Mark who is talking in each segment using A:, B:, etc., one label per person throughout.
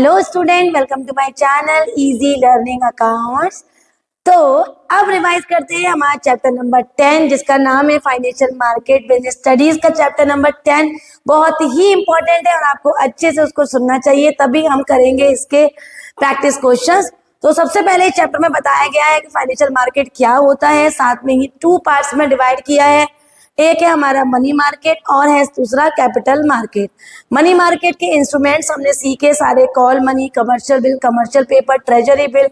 A: Hello student, welcome to my channel easy learning accounts. तो अब revise करते हैं हमारा चैप्टर नंबर 10 जिसका नाम है फाइनेंशियल मार्केट बिजनेस स्टडीज का चैप्टर नंबर 10 बहुत ही इंपॉर्टेंट है और आपको अच्छे से उसको सुनना चाहिए, तभी हम करेंगे इसके प्रैक्टिस क्वेश्चंस। तो सबसे पहले चैप्टर में बताया गया है कि फाइनेंशियल मार्केट क्या होता है, साथ में ही 2 पार्ट्स में डिवाइड किया है। एक है हमारा मनी मार्केट और है दूसरा कैपिटल मार्केट। मनी मार्केट के इंस्ट्रूमेंट्स हमने सीखे सारे, call money, commercial bill, commercial paper, treasury bill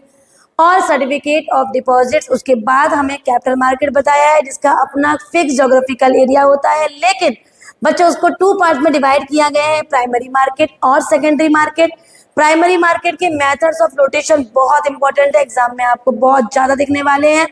A: और सर्टिफिकेट ऑफ डिपॉजिट्स। उसके बाद हमें कैपिटल मार्केट बताया है जिसका अपना फिक्स ज्योग्राफिकल एरिया होता है, लेकिन बच्चों उसको 2 पार्ट में डिवाइड किया गया है, प्राइमरी मार्केट और सेकेंडरी मार्केट। प्राइमरी मार्केट के मेथड्स ऑफ रोटेशन बहुत इंपॉर्टेंट है, एग्जाम में आपको बहुत ज्यादा दिखने वाले हैं।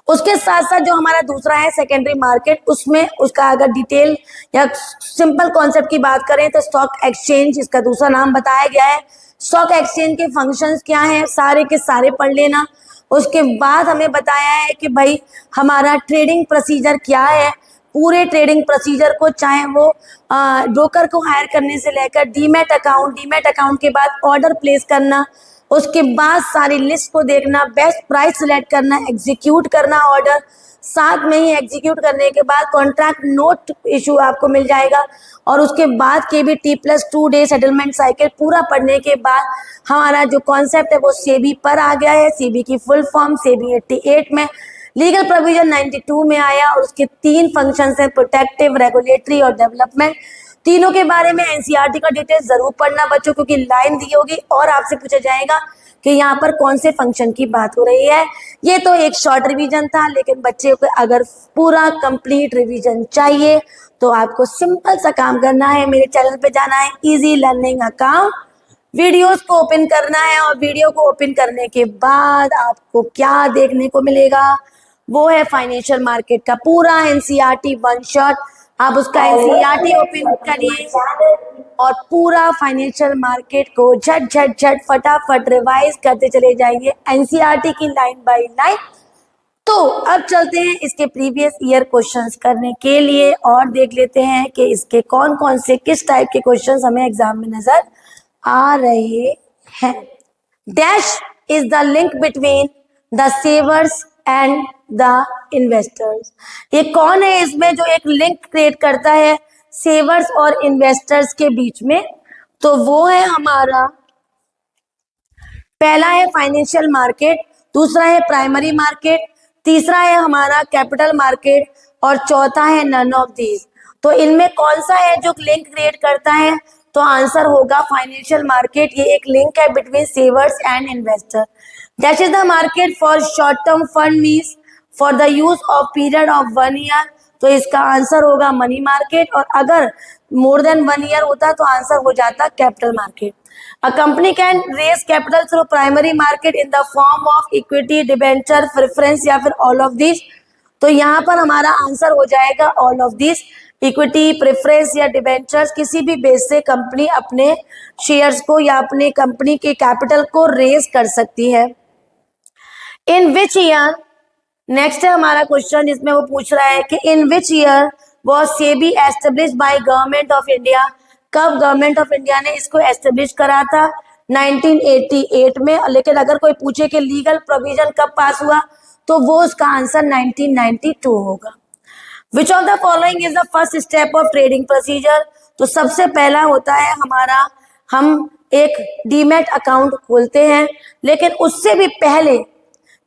A: उसके साथ साथ जो हमारा दूसरा है सेकेंडरी मार्केट, उसमें उसका अगर डिटेल या सिंपल कॉन्सेप्ट की बात करें तो स्टॉक एक्सचेंज इसका दूसरा नाम बताया गया है। स्टॉक एक्सचेंज के फंक्शंस क्या हैं सारे के सारे पढ़ लेना। उसके बाद हमें बताया है कि भाई हमारा ट्रेडिंग प्रोसीजर क्या है, पूरे ट्रेडिंग प्रोसीजर को, चाहे वो ब्रोकर को हायर करने से लेकर डीमैट अकाउंट के बाद ऑर्डर प्लेस करना, उसके बाद सारी लिस्ट को देखना, बेस्ट प्राइस सिलेक्ट करना, एग्जीक्यूट करना ऑर्डर, साथ में ही एग्जीक्यूट करने के बाद कॉन्ट्रैक्ट नोट इशू आपको मिल जाएगा। और उसके बाद के भी T+2 डे सेटलमेंट साइकिल पूरा पढ़ने के बाद हमारा जो कॉन्सेप्ट है वो सेबी पर आ गया है। सेबी की फुल फॉर्म सेबी 88 में, लीगल प्रोविजन 92 में आया और उसके 3 फंक्शंस हैं, प्रोटेक्टिव, रेगुलेटरी और डेवलपमेंट। तीनों के बारे में एनसीईआरटी का डिटेल जरूर पढ़ना बच्चों, क्योंकि लाइन दी होगी और आपसे पूछा जाएगा कि यहाँ पर कौन से फंक्शन की बात हो रही है। ये तो एक शॉर्ट रिवीजन था, लेकिन बच्चे को अगर पूरा कंप्लीट रिवीजन चाहिए तो आपको सिंपल सा काम करना है, मेरे चैनल पे जाना है, इजी लर्निंग अकाउंट, वीडियोस को ओपन करना है और वीडियो को ओपन करने के बाद आपको क्या देखने को मिलेगा, वो है फाइनेंशियल मार्केट का पूरा एनसीईआरटी वन शॉट। आप उसका एनसीईआरटी ओपन करिए और पूरा फाइनेंशियल मार्केट को झट फटाफट रिवाइज करते चले जाइए एनसीईआरटी की लाइन बाय लाइन। तो अब चलते हैं इसके प्रीवियस ईयर क्वेश्चंस करने के लिए और देख लेते हैं कि इसके कौन कौन से किस टाइप के क्वेश्चंस हमें एग्जाम में नजर आ रहे हैं। Dash is the link between the सेवर्स and the investors. ये कौन है इसमें जो एक लिंक क्रिएट करता है सेवर्स और इन्वेस्टर्स के बीच में? तो वो है हमारा पहला है फाइनेंशियल मार्केट, दूसरा है प्राइमरी मार्केट, तीसरा है हमारा कैपिटल मार्केट और चौथा है नन ऑफ दीज। तो इनमें कौन सा है जो लिंक क्रिएट करता है? तो आंसर होगा फाइनेंशियल मार्केट। ये एक लिंक है between सेवर्स and investor. That is the market for short term fund means for the use of period of 1 year. तो इसका आंसर होगा मनी मार्केट, और अगर मोर देन 1 ईयर होता तो आंसर हो जाता capital market. A company can raise capital through primary market in the form of equity, debenture, preference या फिर ऑल ऑफ दिस। तो यहाँ पर हमारा आंसर हो जाएगा all of this. Equity, preference या डिबेंचर्स, किसी भी बेस से कंपनी अपने शेयर्स को या अपने कंपनी के कैपिटल को रेज कर सकती है। इन विच ईयर, नेक्स्ट है हमारा क्वेश्चन जिसमें वो पूछ रहा है कि in which year was SEBI establish by government of India. कब गवर्नमेंट ऑफ इंडिया ने इसको एस्टेब्लिश करा था? 1988 में। लेकिन अगर कोई पूछे कि लीगल प्रोविजन कब पास हुआ तो वो उसका आंसर 1992 होगा। विच of the following is the first step of trading procedure. तो सबसे पहला होता है हमारा, हम एक डीमैट अकाउंट खोलते हैं,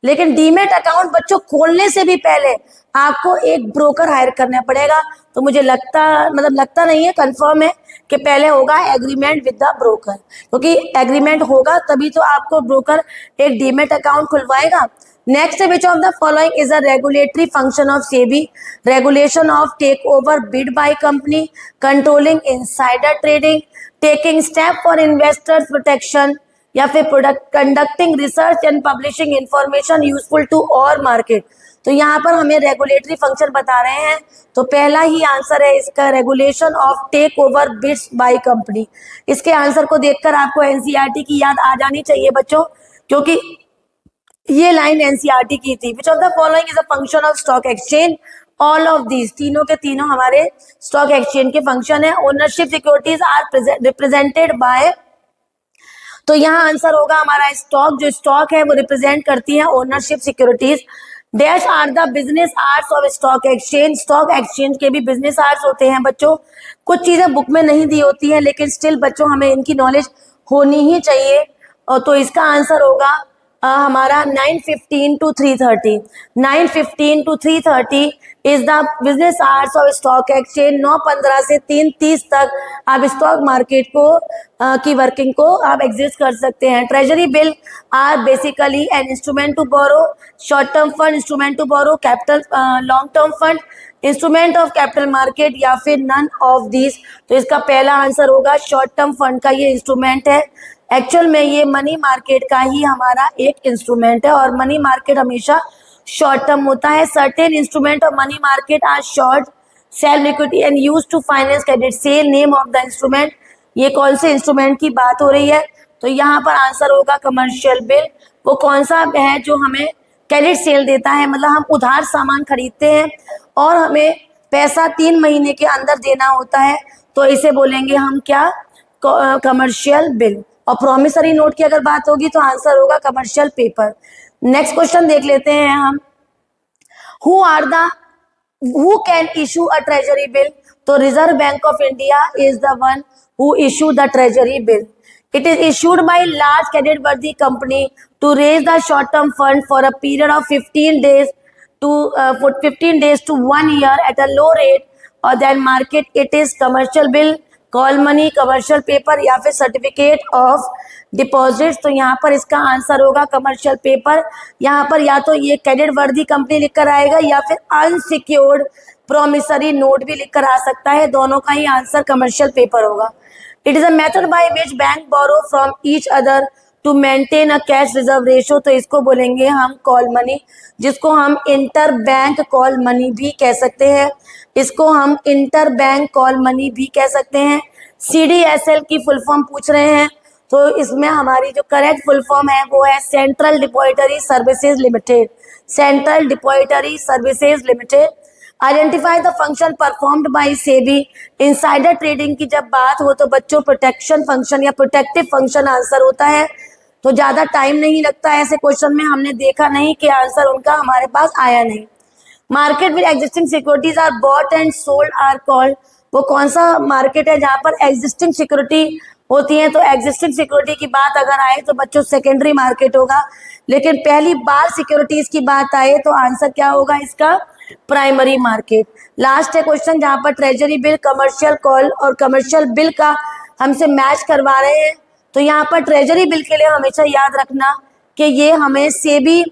A: लेकिन डीमैट अकाउंट बच्चों खोलने से भी पहले आपको एक ब्रोकर हायर करना पड़ेगा। तो मुझे लगता नहीं है, कंफर्म है कि पहले होगा एग्रीमेंट विद द ब्रोकर, क्योंकि एग्रीमेंट होगा तभी तो आपको ब्रोकर एक डीमैट अकाउंट खुलवाएगा। Next, which of the following is a regulatory function of SEBI. Regulation of take over bid by company, controlling insider trading, taking step for investors protection या फिर product conducting research and publishing information useful to और market. तो यहाँ पर हमें regulatory function बता रहे हैं, तो पहला ही आंसर है इसका regulation of take over bids by company. इसके आंसर को देखकर आपको एनसीईआरटी की याद आ जानी चाहिए बच्चों, क्योंकि ये लाइन एनसीईआरटी की थी। Which of the following is a function of stock exchange. All of these, तीनों के तीनों हमारे स्टॉक एक्सचेंज के फंक्शन है। Ownership securities are represented by तो यहाँ आंसर होगा हमारा स्टॉक। जो स्टॉक है वो रिप्रेजेंट करती है ownership securities. Dash are the business arts of stock exchange. Stock exchange के भी बिजनेस आर्ट्स होते हैं बच्चों। कुछ चीजें बुक में नहीं दी होती है लेकिन स्टिल बच्चों हमें इनकी नॉलेज होनी ही चाहिए। और तो इसका आंसर होगा हमारा 9:15 to 3:30। 9:15 to 3:30 is the business hours of stock exchange. 9:15 से 3:30 तक आप स्टॉक मार्केट को की वर्किंग को आप एग्जिस्ट कर सकते हैं। Treasury bill are basically an instrument to borrow, short term fund instrument to borrow, capital long term fund, instrument of capital market या फिर नन ऑफ दिस। तो इसका पहला आंसर होगा शॉर्ट टर्म फंड का ये इंस्ट्रूमेंट है। एक्चुअल में ये मनी मार्केट का ही हमारा एक इंस्ट्रूमेंट है और मनी मार्केट हमेशा शॉर्ट टर्म होता है। Certain instrument of money market are short, sell liquidity and use to finance credit sell. Name of the instrument, ये कौन से इंस्ट्रूमेंट की बात हो रही है? तो यहाँ पर आंसर होगा कमर्शियल बिल। वो कौन सा है जो हमें क्रेडिट सेल देता है, मतलब हम उधार सामान खरीदते हैं और हमें पैसा 3 महीने के अंदर देना होता है, तो इसे बोलेंगे हम क्या? Commercial bill. और प्रोमिसरी नोट की अगर बात होगी तो आंसर होगा कमर्शियल पेपर। नेक्स्ट क्वेश्चन देख लेते हैं हम। Who can issue a treasury bill? तो Reserve Bank of India is the one who issue the treasury bill. It is issued by large credit-worthy company to raise the short-term fund for a period of 15 days to 1 year at a low rate or then market. It is commercial bill, call money, commercial paper या फिर certificate of deposit. तो यहाँ पर इसका answer होगा commercial paper. यहाँ पर या तो ये क्रेडिट वर्दी कंपनी लिखकर आएगा या फिर अनसिक्योर्ड प्रोमिसरी नोट भी लिखकर आ सकता है, दोनों का ही आंसर कमर्शियल पेपर होगा। It is a method by which bank borrow from each other to maintain a cash reserve ratio. तो इसको बोलेंगे हम कॉल मनी, जिसको हम इंटर बैंक कॉल मनी भी कह सकते हैं। इसको हम इंटर बैंक कॉल मनी भी कह सकते हैं। CDSL की फुल फॉर्म पूछ रहे हैं, तो इसमें हमारी जो करेक्ट फुल फॉर्म है वो है central depository services limited. Central depository services limited. Identify the function performed by SEBI. Insider trading की जब बात हो तो बच्चों प्रोटेक्शन फंक्शन या प्रोटेक्टिव फंक्शन आंसर होता है। तो ज्यादा टाइम नहीं लगता है ऐसे क्वेश्चन में, हमने देखा नहीं कि आंसर उनका हमारे पास आया नहीं। Market with existing securities are bought and sold are called. वो कौन सा मार्केट है जहां पर एग्जिस्टिंग सिक्योरिटी होती है? तो एग्जिस्टिंग सिक्योरिटी की बात अगर आए तो बच्चों सेकेंडरी मार्केट होगा, लेकिन पहली बार सिक्योरिटीज की बात आए तो आंसर क्या होगा इसका? Primary market. लास्ट है क्वेश्चन जहां पर ट्रेजरी बिल, कमर्शियल कॉल और कमर्शियल बिल का हमसे मैच करवा रहे हैं। तो यहाँ पर ट्रेजरी बिल के लिए हमेशा याद रखना कि ये हमें सेबी,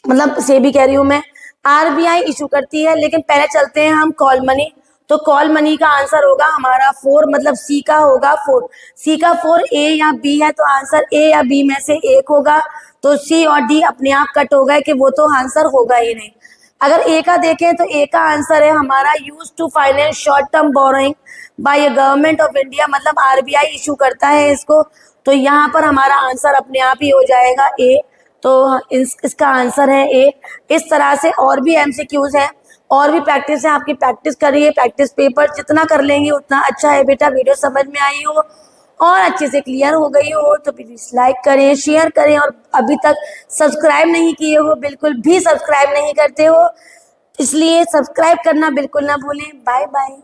A: मतलब सेबी कह रही हूँ मैं, RBI इशू करती है। लेकिन पहले चलते हैं हम कॉल मनी। तो कॉल मनी का आंसर होगा हमारा 4, मतलब सी का होगा 4। सी का 4 ए या बी है, तो आंसर ए या बी में से एक होगा। तो सी और डी अपने आप कट हो गए कि वो तो आंसर होगा ही नहीं। अगर ए का देखें तो ए का आंसर है हमारा use to finance short term borrowing by government of India, मतलब RBI इशू करता है इसको। तो यहाँ पर हमारा आंसर अपने आप ही हो जाएगा ए। तो इसका आंसर है ए। इस तरह से और भी MCQs है और भी प्रैक्टिस है, आपकी प्रैक्टिस करिए। प्रैक्टिस पेपर जितना कर लेंगे उतना अच्छा है बेटा। वीडियो समझ में आई हो और अच्छे से क्लियर हो गई हो तो प्लीज लाइक करें, शेयर करें, और अभी तक सब्सक्राइब नहीं किए हो, बिल्कुल भी सब्सक्राइब नहीं करते हो, इसलिए सब्सक्राइब करना बिल्कुल ना भूलें। Bye bye.